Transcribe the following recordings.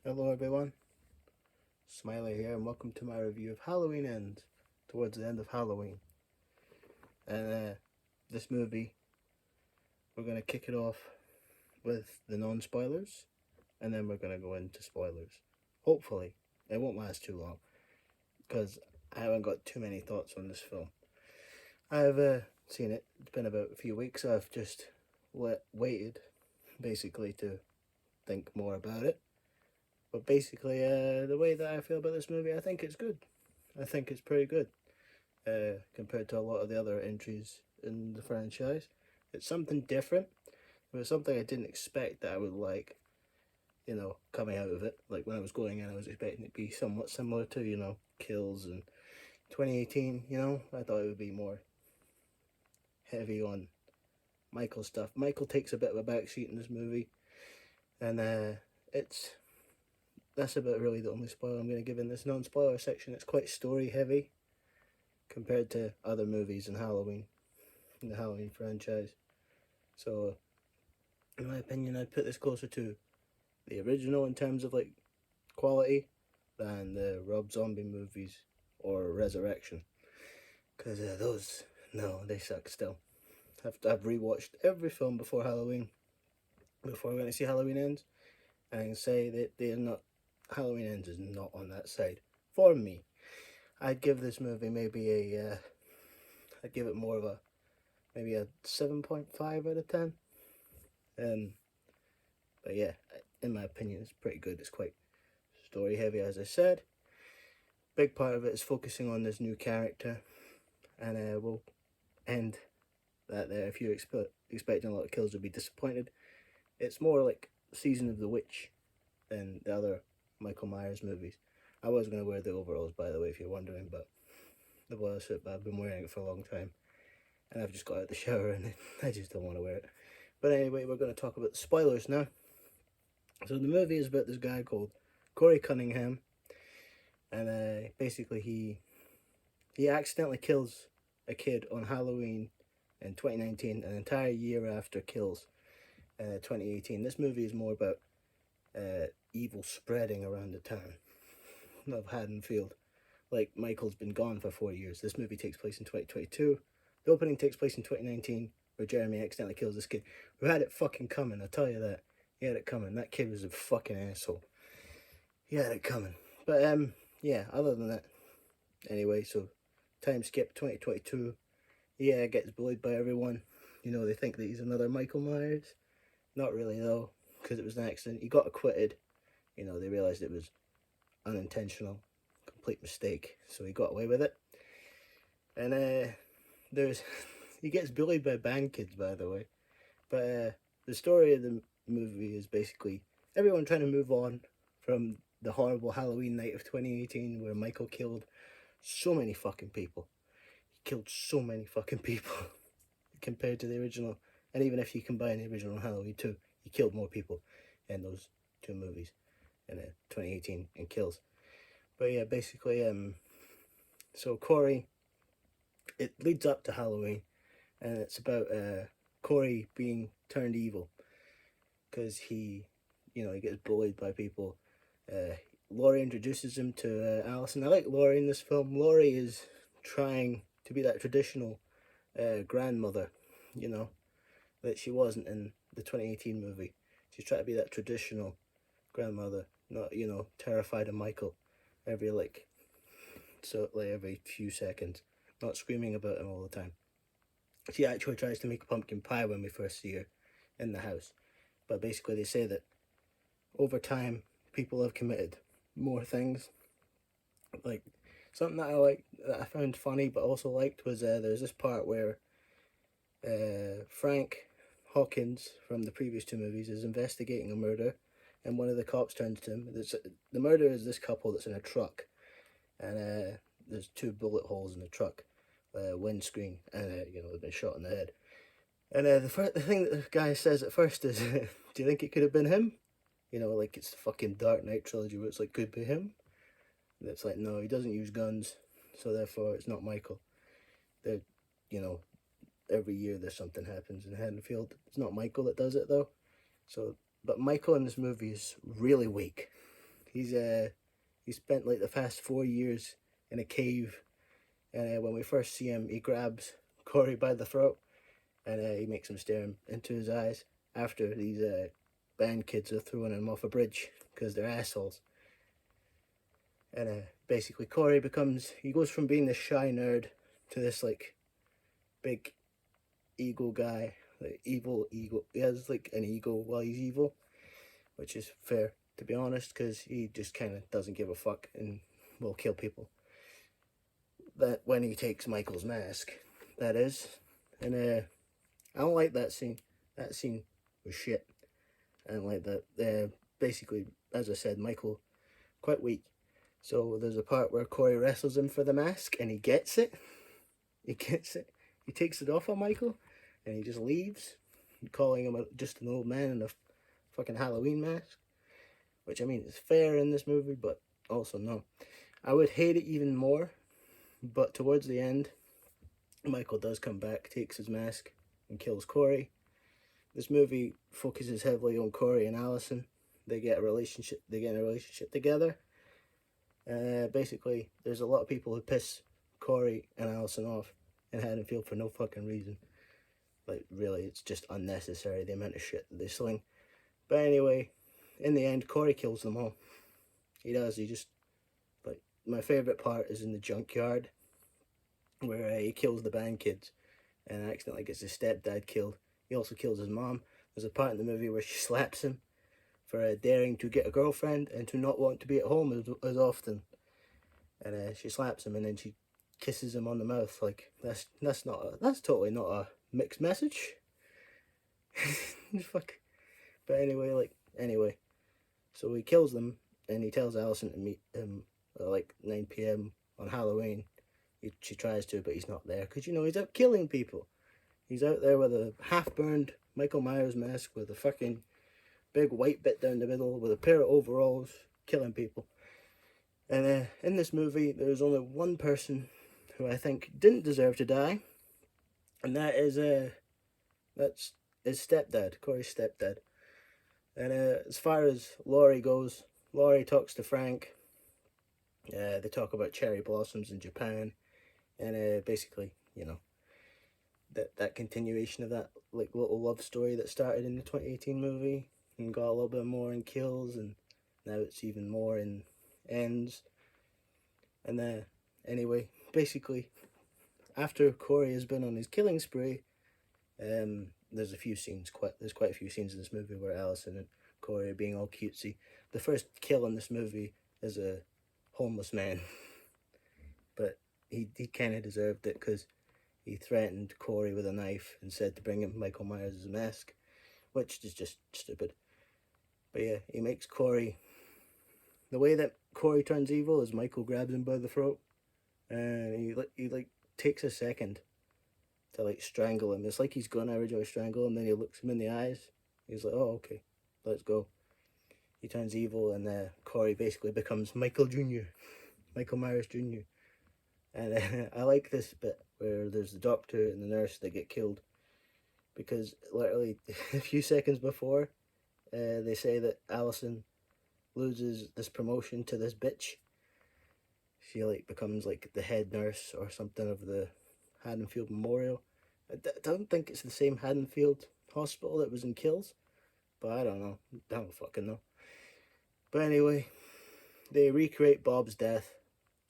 Hello everyone, Smiley here and welcome to my review of Halloween Ends, towards the end of Halloween. And this movie, we're going to kick it off with the non-spoilers, and then we're going to go into spoilers. Hopefully, it won't last too long, because I haven't got too many thoughts on this film. I've seen it, it's been about a few weeks, I've just waited, basically, to think more about it. But basically, the way that I feel about this movie, I think it's good. I think it's pretty good compared to a lot of the other entries in the franchise. It's something different. It was something I didn't expect that I would like, coming out of it. Like when I was going in, I was expecting it to be somewhat similar to, Kills and 2018, I thought it would be more heavy on Michael stuff. Michael takes a bit of a backseat in this movie, and that's about really the only spoiler I'm going to give in this non-spoiler section. It's quite story heavy compared to other movies in Halloween, in the Halloween franchise. So, in my opinion, I'd put this closer to the original in terms of like quality than the Rob Zombie movies or Resurrection. Because they suck still. I've rewatched every film before Halloween, before I went to see Halloween Ends, and I can say that they're not. Halloween Ends is not on that side for me. I'd give this movie maybe I'd give it more of maybe a 7.5 out of 10. But yeah, in my opinion, it's pretty good. It's quite story heavy, as I said. Big part of it is focusing on this new character, and we'll end that there. If you're expecting a lot of kills, you'll be disappointed. It's more like Season of the Witch than the other Michael Myers movies. I was going to wear the overalls, by the way, if you're wondering, but the boiler suit, but I've been wearing it for a long time, and I've just got out of the shower and I just don't want to wear it. But anyway, we're going to talk about the spoilers now. So the movie is about this guy called Corey Cunningham, and basically he accidentally kills a kid on Halloween in 2019, an entire year after Kills in 2018. This movie is more about evil spreading around the town of Haddonfield. Like, Michael's been gone for 4 years. This movie takes place in 2022. The opening takes place in 2019, where Jeremy accidentally kills this kid. Who had it fucking coming, I'll tell you that. He had it coming. That kid was a fucking asshole. He had it coming. But, yeah, other than that. Anyway, so, time skip, 2022. Yeah, gets bullied by everyone. They think that he's another Michael Myers. Not really, though, because it was an accident. He got acquitted. They realised it was unintentional. Complete mistake. So he got away with it. And, he gets bullied by band kids, by the way. But, the story of the movie is basically everyone trying to move on from the horrible Halloween night of 2018 where Michael killed so many fucking people. He killed so many fucking people compared to the original. And even if you combine the original Halloween 2, he killed more people in those two movies in 2018 and Kills. But yeah, basically, so Corey, it leads up to Halloween, and it's about Corey being turned evil because he gets bullied by people. Laurie introduces him to Allison. I like Laurie in this film. Laurie is trying to be that traditional grandmother, that she wasn't in the 2018 movie. She's trying to be that traditional grandmother, not, terrified of Michael every few seconds, not screaming about him all the time. She actually tries to make a pumpkin pie when we first see her in the house. But basically they say that over time, people have committed more things. Like, something that I found funny but also liked was there's this part where Frank Hawkins from the previous two movies is investigating a murder, and one of the cops turns to him. The murder is this couple that's in a truck, and there's 2 bullet holes in the truck windscreen, and they've been shot in the head. And the thing that the guy says at first is, do you think it could have been him? Like it's the fucking Dark Knight trilogy where it's like, could be him. And it's like, no, he doesn't use guns, so therefore it's not Michael. They're, every year there's something happens in Haddonfield. It's not Michael that does it though. So, but Michael in this movie is really weak. he spent like the past 4 years in a cave, and when we first see him, he grabs Corey by the throat, and he makes him stare him into his eyes after these band kids are throwing him off a bridge because they're assholes. And basically Corey he goes from being this shy nerd to this like big ego guy, like evil ego. He has like an ego while he's evil, which is fair to be honest, because he just kind of doesn't give a fuck and will kill people. That when he takes Michael's mask, that is. And I don't like that scene. That scene was shit. I don't like that. Basically, as I said, Michael quite weak. So there's a part where Corey wrestles him for the mask, and he gets it. He gets it. He takes it off on Michael, and he just leaves, calling him just an old man in a fucking Halloween mask. Which, I mean, is fair in this movie, but also no. I would hate it even more, but towards the end, Michael does come back, takes his mask, and kills Corey. This movie focuses heavily on Corey and Allison. They get in a relationship together. Basically, there's a lot of people who piss Corey and Allison off in Haddonfield for no fucking reason. Like, really, it's just unnecessary, the amount of shit that they sling. But anyway, in the end, Corey kills them all. He does. He just, like, my favourite part is in the junkyard, where he kills the band kids and accidentally gets his stepdad killed. He also kills his mom. There's a part in the movie where she slaps him for daring to get a girlfriend and to not want to be at home as often. And she slaps him and then she kisses him on the mouth. Like, that's totally not a mixed message. Fuck. But anyway. So he kills them and he tells Allison to meet him at like 9 p.m. on Halloween. She tries to, but he's not there because, he's out killing people. He's out there with a half-burned Michael Myers mask with a fucking big white bit down the middle with a pair of overalls, killing people. And in this movie, there's only one person who I think didn't deserve to die, and that's his stepdad, Corey's stepdad. And as far as Laurie goes, Laurie talks to Frank. They talk about cherry blossoms in Japan, and basically, that continuation of that like little love story that started in the 2018 movie and got a little bit more in Kills, and now it's even more in Ends. And anyway, basically, after Corey has been on his killing spree, there's quite a few scenes in this movie where Allison and Corey are being all cutesy. The first kill in this movie is a homeless man, but he kind of deserved it because he threatened Corey with a knife and said to bring him Michael Myers' mask, which is just stupid. But yeah, he makes Corey... The way that Corey turns evil is Michael grabs him by the throat, and he takes a second to like strangle him. It's like he's gonna originally strangle him, then he looks him in the eyes. He's like, oh, okay, let's go. He turns evil, and Corey basically becomes Michael Myers Jr. And I like this bit where there's the doctor and the nurse that get killed, because literally a few seconds before, they say that Allison loses this promotion to this bitch. She like becomes like the head nurse or something of the Haddonfield Memorial. I don't think it's the same Haddonfield hospital that was in Kills, but I don't know. I don't fucking know. But anyway, they recreate Bob's death.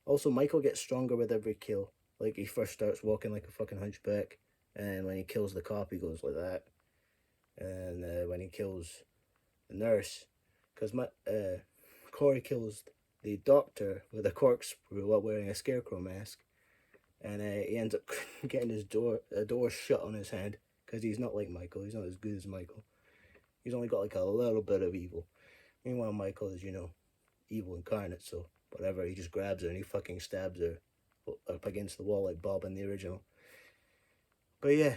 Also, Michael gets stronger with every kill. Like, he first starts walking like a fucking hunchback, and when he kills the cop, he goes like that. And when he kills the nurse, because Corey kills the doctor with a corkscrew while wearing a scarecrow mask, and he ends up getting a door shut on his head, because he's not like Michael. He's not as good as Michael. He's only got like a little bit of evil. Meanwhile, Michael is, evil incarnate, so whatever, he just grabs her and he fucking stabs her up against the wall like Bob in the original. But yeah,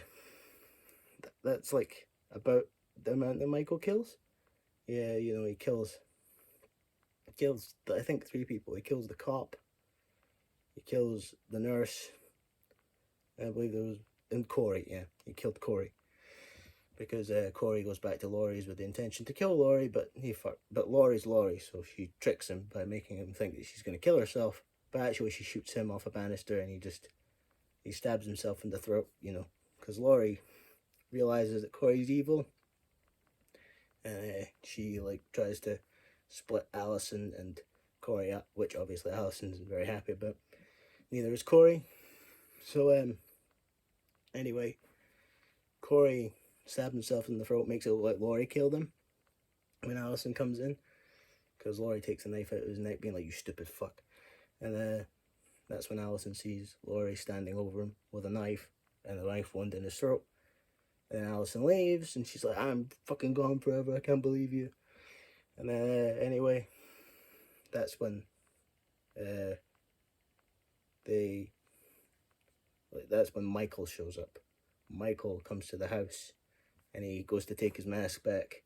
that's like about the amount that Michael kills. Yeah, he kills I think 3 people. He kills the cop, he kills the nurse, I believe there was, and Corey. Yeah, he killed Corey. because Corey goes back to Laurie's with the intention to kill Laurie, but Laurie's Laurie, so she tricks him by making him think that she's going to kill herself, but actually she shoots him off a banister and he stabs himself in the throat, because Laurie realizes that Corey's evil, and she tries to split Allison and Corey up, which obviously Allison's very happy about. Neither is Corey. So anyway, Corey stabs himself in the throat, makes it look like Laurie killed him when Allison comes in, because Laurie takes a knife out of his neck, being like, "You stupid fuck," and that's when Allison sees Laurie standing over him with a knife and the knife wound in his throat. And Allison leaves, and she's like, "I'm fucking gone forever. I can't believe you." And anyway, that's when that's when Michael shows up. Michael comes to the house, and he goes to take his mask back,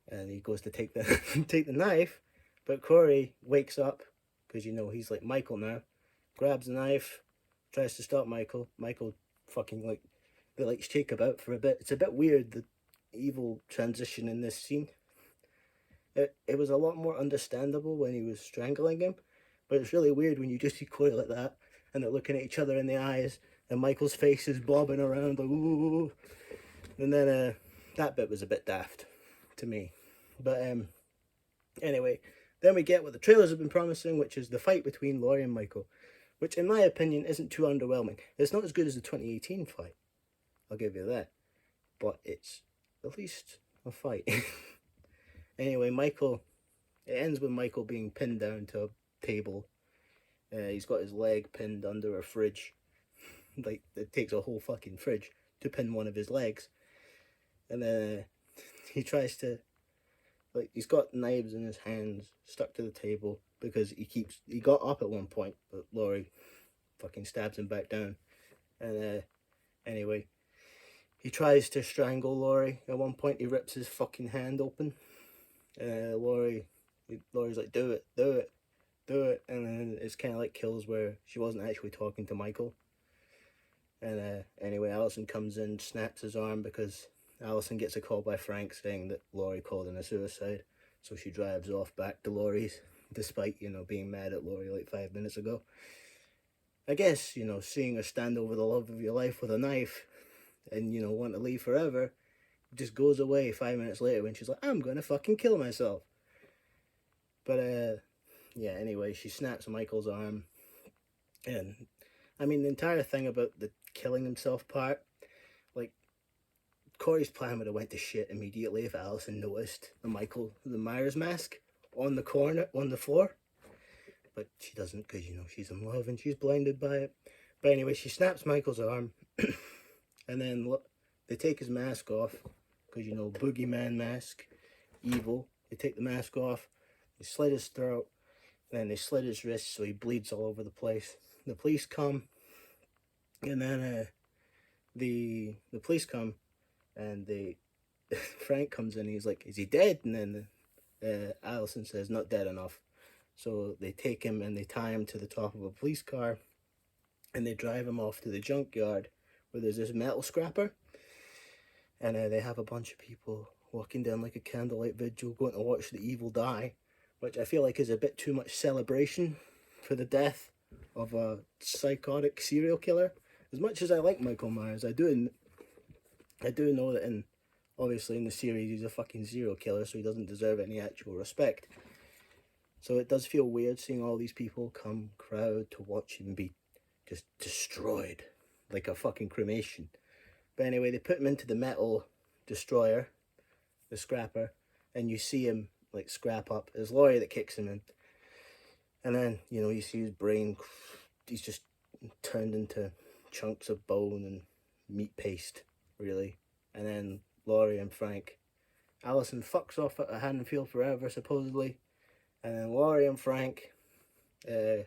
and he goes to take the take the knife, but Corey wakes up because he's like Michael now, grabs the knife, tries to stop Michael. Michael fucking they shake about for a bit. It's a bit weird, the evil transition in this scene. It was a lot more understandable when he was strangling him, but it's really weird when you just see Corey like that and they're looking at each other in the eyes and Michael's face is bobbing around like ooh, and then that bit was a bit daft to me. But anyway, then we get what the trailers have been promising, which is the fight between Laurie and Michael, which in my opinion isn't too underwhelming. It's not as good as the 2018 fight, I'll give you that, but it's at least a fight. Anyway, it ends with Michael being pinned down to a table. He's got his leg pinned under a fridge. It takes a whole fucking fridge to pin one of his legs. And then he tries to, he's got knives in his hands stuck to the table because he got up at one point, but Laurie fucking stabs him back down. And anyway, he tries to strangle Laurie. At one point, he rips his fucking hand open. Laurie's like, do it, and then it's kind of like kills where she wasn't actually talking to Michael. And anyway, Allison comes in, snaps his arm because Allison gets a call by Frank saying that Laurie called in a suicide, so she drives off back to Laurie's, despite being mad at Laurie 5 minutes ago. I guess seeing her stand over the love of your life with a knife and want to leave forever just goes away 5 minutes later when she's like, "I'm gonna fucking kill myself." But yeah, anyway, she snaps Michael's arm. And I mean, the entire thing about the killing himself part, Corey's plan would have went to shit immediately if Allison noticed the Myers mask on the floor. But she doesn't, because she's in love and she's blinded by it. But anyway, she snaps Michael's arm, and then they take his mask off. Because, boogeyman mask, evil. They take the mask off, they slit his throat, then they slit his wrist so he bleeds all over the place. The police come, and then the police come, and Frank comes in, and he's like, "Is he dead?" And then Allison says, "Not dead enough." So they take him and they tie him to the top of a police car, and they drive him off to the junkyard where there's this metal scrapper. And they have a bunch of people walking down like a candlelight vigil going to watch the evil die, which I feel like is a bit too much celebration for the death of a psychotic serial killer. As much as I like Michael Myers, I do know that obviously in the series he's a fucking serial killer, so he doesn't deserve any actual respect. So it does feel weird seeing all these people crowd to watch him be just destroyed like a fucking cremation. But anyway, they put him into the metal destroyer, the scrapper, and you see him scrap up. It's Laurie that kicks him in. And then, you see his brain, he's just turned into chunks of bone and meat paste, really. And then Laurie and Frank, Allison fucks off at Haddonfield forever, supposedly. And then Laurie and Frank, they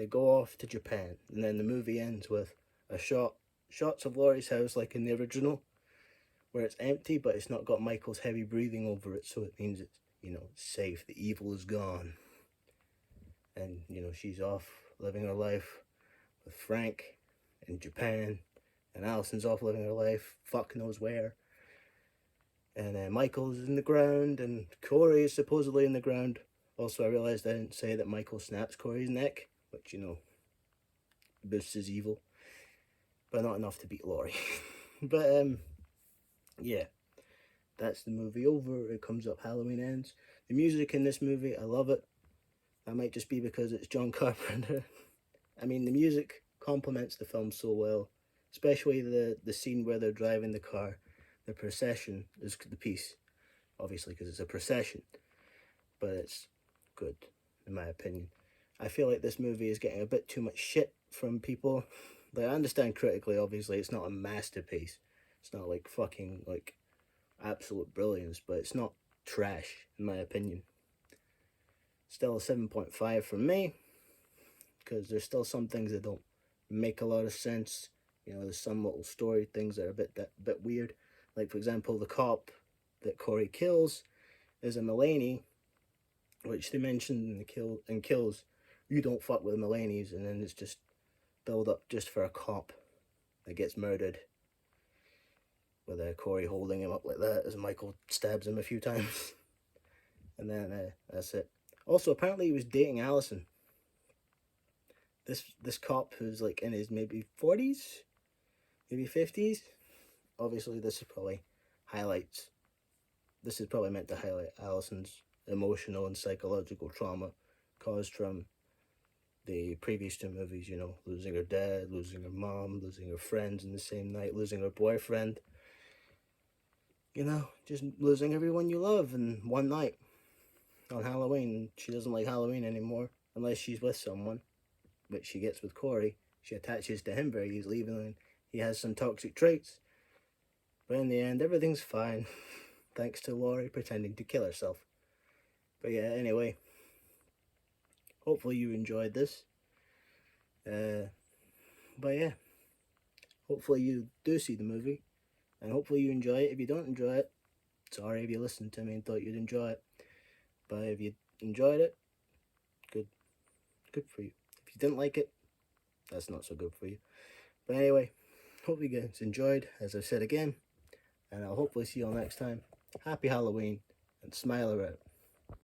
go off to Japan. And then the movie ends with shots of Laurie's house like in the original, where it's empty, but it's not got Michael's heavy breathing over it, so it means it's, safe, the evil is gone. And, she's off living her life with Frank in Japan, and Alison's off living her life, fuck knows where. And Michael's in the ground, and Corey is supposedly in the ground. Also, I realised I didn't say that Michael snaps Corey's neck, which, boosts his evil, but not enough to beat Laurie. But, yeah, that's the movie over. It comes up, Halloween ends. The music in this movie, I love it. That might just be because it's John Carpenter. I mean, the music complements the film so well, especially the scene where they're driving the car. The procession is the piece, obviously, because it's a procession, but it's good, in my opinion. I feel like this movie is getting a bit too much shit from people. Like, I understand critically, obviously, it's not a masterpiece. It's not like fucking, like, absolute brilliance, but it's not trash, in my opinion. Still a 7.5 from me, because there's still some things that don't make a lot of sense. There's some little story things that are a bit weird. Like, for example, the cop that Corey kills is a Mulaney, which they mentioned in Kills. You don't fuck with Mulaney's, and then it's just build up just for a cop that gets murdered, with Corey holding him up like that as Michael stabs him a few times. And then that's it. Also, apparently he was dating Allison. This cop who's like in his maybe 40s, maybe 50s. Obviously, this is probably meant to highlight Allison's emotional and psychological trauma caused from the previous two movies, losing her dad, losing her mom, losing her friends in the same night, losing her boyfriend. Just losing everyone you love in one night on Halloween. She doesn't like Halloween anymore unless she's with someone, which she gets with Corey. She attaches to him very easily, even though he has some toxic traits. But in the end, everything's fine, thanks to Laurie pretending to kill herself. But yeah, anyway, hopefully you enjoyed this. But yeah, hopefully you do see the movie, and hopefully you enjoy it. If you don't enjoy it, sorry if you listened to me and thought you'd enjoy it. But if you enjoyed it, good for you. If you didn't like it, that's not so good for you. But anyway, hope you guys enjoyed, as I've said again, and I'll hopefully see you all next time. Happy Halloween, and Smiler out.